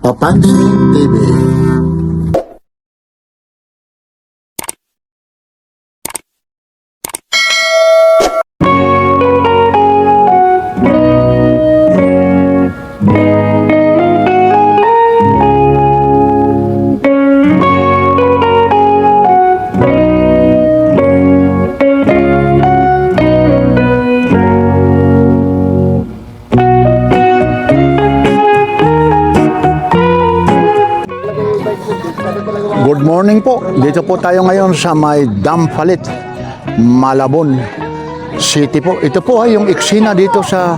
Papansin TV. Good morning po. Dito po tayo ngayon sa may Dampalit, Malabon City po. Ito po ay yung eksena dito sa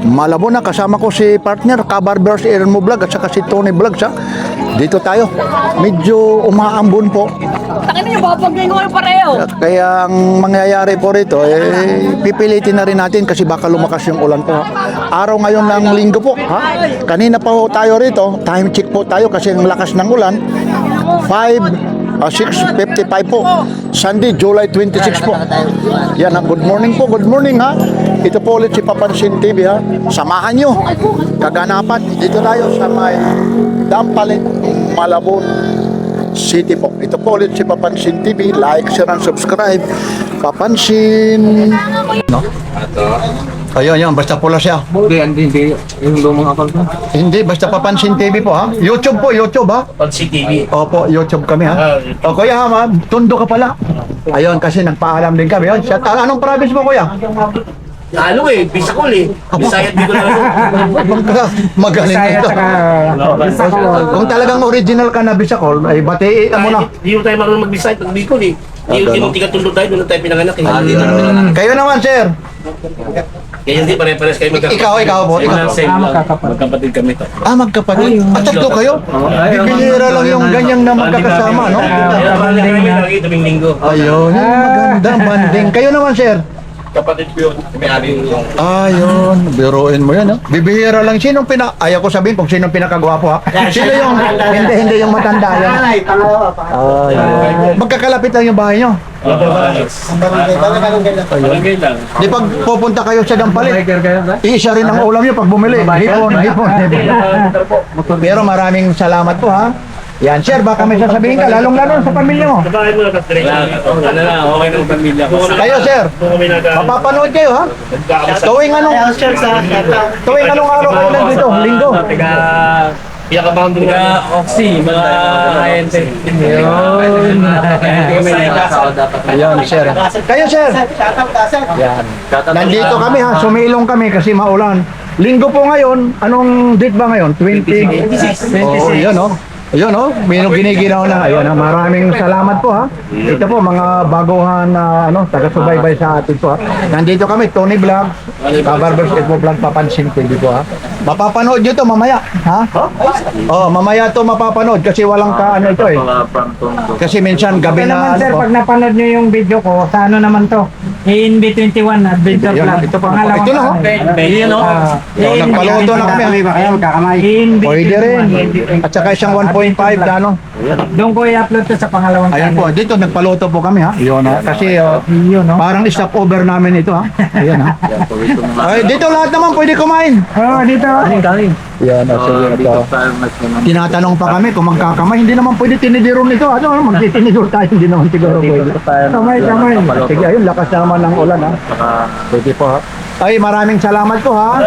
Malabon na kasama ko si partner Kabarbers Ermo Vlog at saka si Tony Vlogs ha. Dito tayo. Medyo umaambon po. Takin niyo ba pag ngayon pareho? Kaya ang mangyayari po rito, pipilitin na rin natin kasi baka lumakas yung ulan po. Ha? Araw ngayon ng linggo po. Ha? Kanina pa po tayo rito, time check po tayo kasi ang lakas ng ulan. 6:55 po. Sunday, July 26 po. Yan ha, good morning po, good morning ha. Ito po ulit si Papansin TV ha. Samahan nyo. Kaganapan. Dito tayo sa may Dampalit, Malabon City po. Ito po ulit si Papansin TV. Like, share, and subscribe. Papansin. No? Ayun, yun. Basta pula siya. Hindi. Yung lumang akal ko. Hindi, basta Papansin TV po ha. YouTube po, YouTube ha. Pansin TV. Opo, YouTube kami ha. O kuya ha, ma'am. Tundo ka pala. Ayun, kasi nagpaalam din kami. Yun, anong province mo kuya? Ano Bisacol Bisaya di ko lang. Magaling ito. Kung talagang original ka na Bisacol, ay batiin mo na. Hindi mo tayo marunong mag-Bisaya pag Bicol Hindi ka tundo tayo, doon na tayo pinanganak Kayo naman, sir. Kaya hindi pare-pares kayo Ikaw po. Magkapatid kami to. Magkapatid. Tatlo kayo? Bibihira lang yung ganyang na magkakasama, no? Lagi tuming linggo. Ayun, magandang banding. Kayo naman, sir. Kapatid ko yun. May-ari yung... Ayun, biruin mo yan, ha? Bibihira lang. Ayaw ko sabihin kung sinong pinakagwapo, ha? Sino yung... Hindi yung matanda yan. Magkakalapit lang yung bahay nyo. Barangay lang. Di pag pupunta kayo sa Dampalit, isa rin ang ulam nyo pag bumili. Hipon. Pero maraming salamat po, ha? Yan, sir, baka may sasabihin ka, lalong-lalo sa pamilya mo. Sabahin mo na kasi direct. Ano na, okay ng pamilya ko. Kayo, sir, mapapanood kayo, ha? Tuwing anong araw kayo nandito? Linggo? Pinaka-boundary ka, Oxy, mga ayente. Ayun, sir. Kayo, sir. Yan. Nandito kami, ha? Sumilong kami kasi maulan. Linggo po ngayon, anong date ba ngayon? 26. Oh, yun, oh. Ayun, oh, giniginaw na. Ayun, maraming salamat po ha. Ito po mga baguhan na taga-subaybay sa atin po ha. Nandito kami, Tony Vlogs, Kabarbers Ermo Vlog, Papansin TV po ha. Mapapanood nyo to mamaya, ha? Oh, mamaya to mapapanood kasi walang ito eh. Kasi minsan gabi Okay naman na sir, pag napanood nyo yung video ko, sa ano naman to? ANB21 Adventure Yan, Vlog. ito po. Pangalawang Ito na, oh. Yun o. Nagpaluto na kami. Pwede rin. At saka isang 1.5 na ano. Doon ko i-upload to sa pangalawang Ayan po, dito nagpaluto po kami ha. Yun ha. Kasi Yun, no? parang stopover namin ito ha. Ayan ha. Ay, dito lahat naman pwede kumain. Oo, dito. Yan, sige ito. Tinatanong pa kami kung magkakamay. Hindi naman pwede tinidiron ito. Magtitinidor tayo. Hindi naman siguro pwede. Kamay. Sige, ayun, lakas naman ng ulan ha. Pwede po ha. Ay, maraming salamat po ha.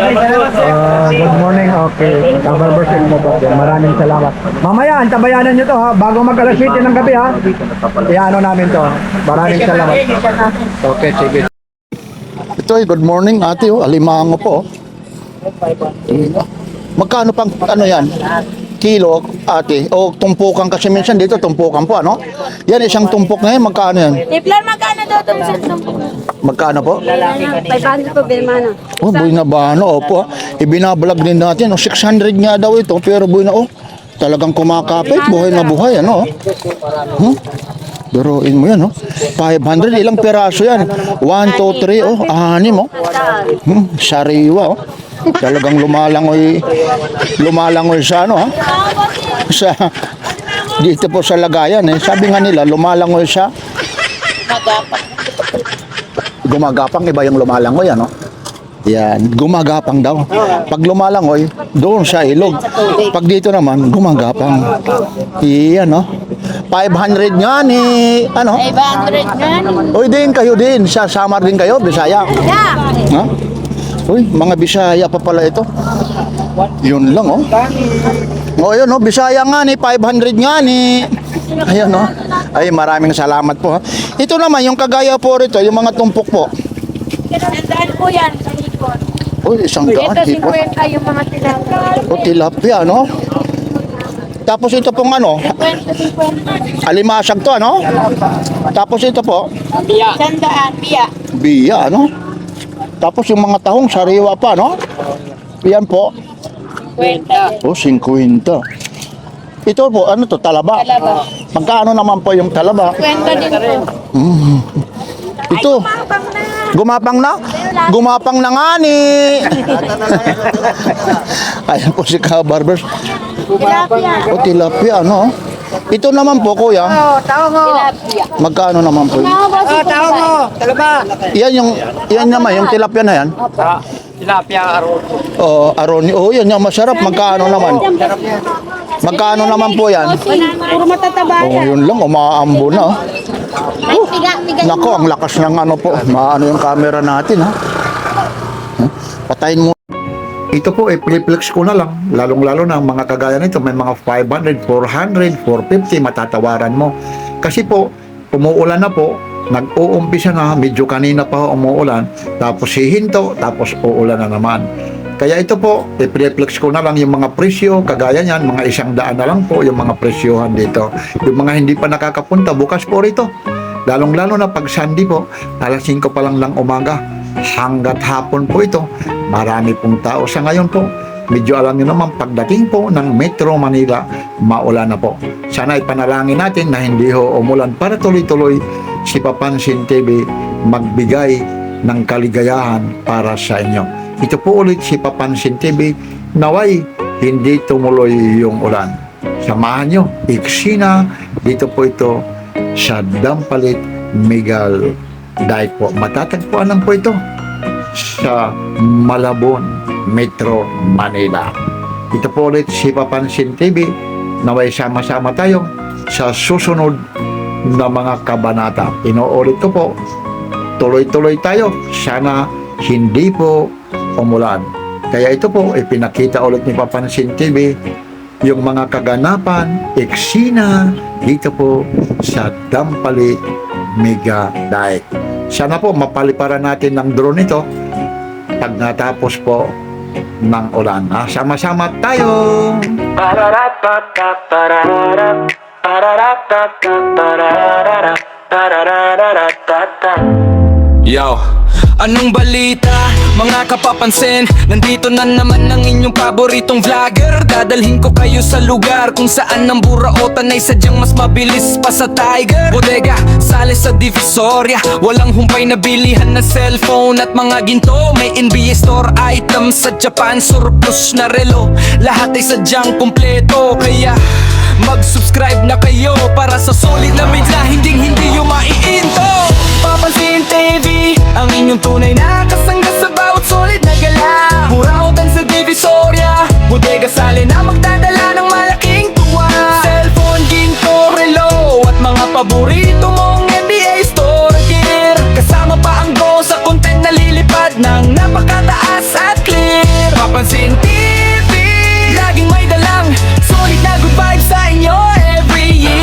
Good morning. Okay. Kabarbers Ermo Vlog. Maraming salamat. Mamaya, antabayanan nyo to ha. Bago mag-alas 7 ng gabi ha. Iano namin to. Maraming salamat. Okay, sige. Ito ay good morning ate oh. Alimango po. Magkano pang yan? Kilo ate o tumpukan kasi minsan dito tumpukan po ano? Yan isang tumpok ngayon magkano yan? Tiplan, magkano daw itong set ng Magkano po? 500 po, Birmano. Oh, buhay na ba ano? Opo. Ibinablog din natin. 600 nga daw ito pero buhay na talagang kumakapit, buhay na buhay ano? Biruin mo yan, 500, ilang peraso yan? 1, 2, 3, 6, sariwa, Talagang lumalangoy sa sa dito po sa lagayan, Sabi nga nila, lumalangoy sa gumagapang, iba yung lumalangoy, Yan, gumagapang daw. Pag lumalangoy, doon sa ilog. Pag dito naman, gumagapang. Iyan, no? 500 nga ni, ano? 500 nga. Uy, din kayo din. Sa Samar din kayo, Bisaya. Ha? Uy, mga Bisaya pa pala ito. Yun lang, oh. Oh, yun, oh. Bisaya nga ni, 500 nga ni. Ayan, oh. Ay, maraming salamat po, ha. Ito naman, yung kagaya po rito, yung mga tumpok po. Sandaan po yan sa likod. Uy, 100. Ito, Hipon. 50 yung mga tilapia. O, tilapia, no? Tapos ito pong ano, 50. alimasag to, ano? Tapos ito po, Sandaan, piya. biya, ano? Tapos yung mga tahong sariwa pa, no? Yan po. 50. O, 50. Ito po, ano to, talaba? Talaba. Magkano naman po yung talaba? 50 din po. Ito, gumapang na? Gumapang na nga ni. Ayan po si Ka-Barbers. Tilapia. O, tilapia, ano? Ito naman po, kuya. Tilapia. Magkano naman po? Tao mo. Yan naman, yung tilapia na yan. Tilapia aron. Oh, aroni. Oh, yan yung masarap. Magkano naman? Magkano naman po yan? Puro matataba Oh, yun lang, umaambo na. Oh. Ay, tiga. Nako, ang lakas ng ano po. Maano yung camera natin, ha? Huh? Patayin mo. Ito po, i-flex ko na lang. Lalong-lalo na ang mga kagaya nito, may mga 500, 400, 450 matatawaran mo. Kasi po, umuulan na po, nag-uumpisa na, medyo kanina pa umuulan, tapos hihinto, tapos uulan na naman. Kaya ito po, i-flex ko na lang yung mga presyo, kagaya niyan, mga 100 na lang po yung mga presyohan dito. Yung mga hindi pa nakakapunta, bukas po rito. Lalong-lalo na pag Sunday po, alas 5 pa lang umaga, hanggat hapon po ito, marami pong tao. Sa ngayon po, medyo alam nyo naman, pagdating po ng Metro Manila, maulan na po. Sana ipanalangin natin na hindi ho umulan para tuloy-tuloy si Papansin TV magbigay ng kaligayahan para sa inyo. Ito po ulit si Papansin TV, naway hindi tumuloy yung ulan. Samahan nyo, iksina, dito po ito sa Dampalit, Miguel Dike po. Matatagpuan lang po ito sa Malabon, Metro Manila. Ito po ulit si Papansin TV, naway sama-sama tayo sa susunod na mga kabanata. Inuulit ko po, tuloy-tuloy tayo. Sana hindi po umulan. Kaya ito po, ipinakita ulit ni Papansin TV yung mga kaganapan, eksena dito po sa Dampalit, Mega Dike. Sana po mapaliparan natin ng drone ito pag natapos po ng ulan. Sama-sama tayo! Yo, anong balita? Mga kapapansin, nandito na naman ang inyong paboritong vlogger. Dadalhin ko kayo sa lugar kung saan ang buraotan ay sadyang mas mabilis pa sa Tiger. Bodega, sale sa Divisoria, walang humpay na bilihan na cellphone at mga ginto. May NBA store items sa Japan, surplus na relo. Lahat ay sadyang kumpleto, kaya mag-subscribe na kayo para sa solid na media, hindi yung maiinto. Papansin TV, ang inyong tunay na kasangga sa bawat solid na gala. Burautan sa Divisoria, bodega sale na magdadala ng malaking tuwa. Cellphone, ginto, relo at mga paborito mong NBA store gear. Kasama pa ang go sa content na lilipad ng napakataas at clear. Papansin TV, laging may dalang solid na good vibes sa inyo every year.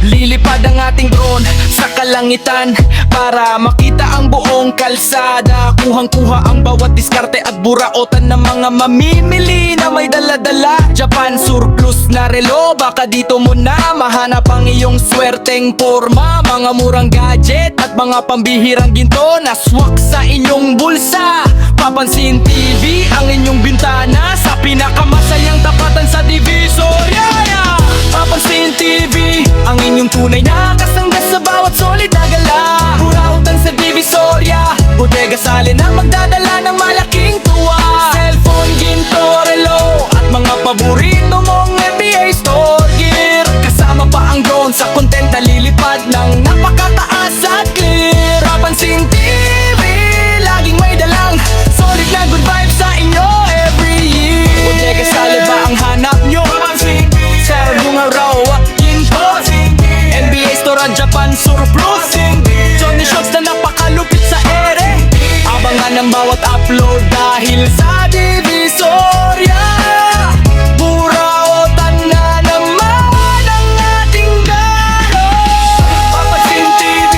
Lilipad ang ating drone sa kalangitan para makita ang buong kalsada. Kuhang-kuha ang bawat diskarte at buraotan ng mga mamimili na may dala-dala. Japan surplus na relo, baka dito mo na mahanap ang iyong swerteng porma. Mga murang gadget at mga pambihirang ginto na swak sa inyong bulsa. Papansin TV, ang inyong bintana sa pinakamasayang tapatan sa Divisoria. Papansin TV, ang inyong tunay na kasangga sa bawat solid na gala. Burautan sa Divisoria, bodega sale na magdadala ng malaking tuwa. Cellphone, ginto, relo at mga paborito mong NBA store gear. Sa content na lilipad ng napakataas at clear. Papansin TV, laging may dalang solid na good vibes sa inyo every year. Bodega Sale ba ang hanap nyo? Papansin TV, Sir Bunga Raw at Ginto, NBA Store at Japan Surplus, Johnny Shots na napakalupit sa ere. Abangan ang bawat upload dahil sa Divisoria. Buraotan na naman ang ating galo. Papansin TV,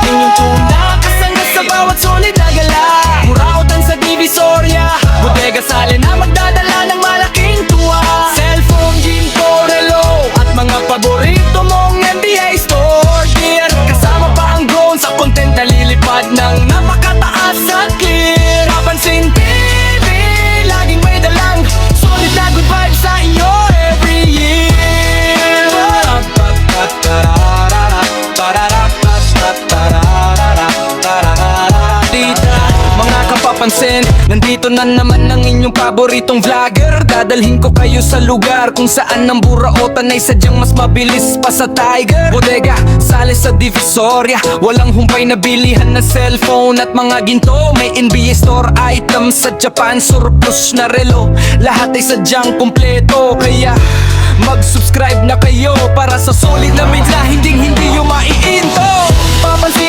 inyong tuna kasanga sa bawat solid na gala. Buraotan sa Divisoria, Bodega Sale na magdadala ng malaking tuwa. Cellphone, Ginto, relo at mga paborito mong NBA store gear. Kasama pa ang drone sa content na lilipad ng napakataas at clear. Papansin TV, laging may dalang solid na good vibes sa inyo every year. Dita, mga kapapansin, nandito na naman ang inyong paboritong vlogger. Dadalhin ko kayo sa lugar kung saan ang buraotan ay sadyang mas mabilis pa sa Tiger. Bodega Sale sa Divisoria, walang humpay na bilihan na cellphone at mga ginto. May NBA store items sa Japan, surplus na relo, lahat ay sadyang kumpleto. Kaya mag-subscribe na kayo para sa solid na media, hindi yung maiinto. Papansin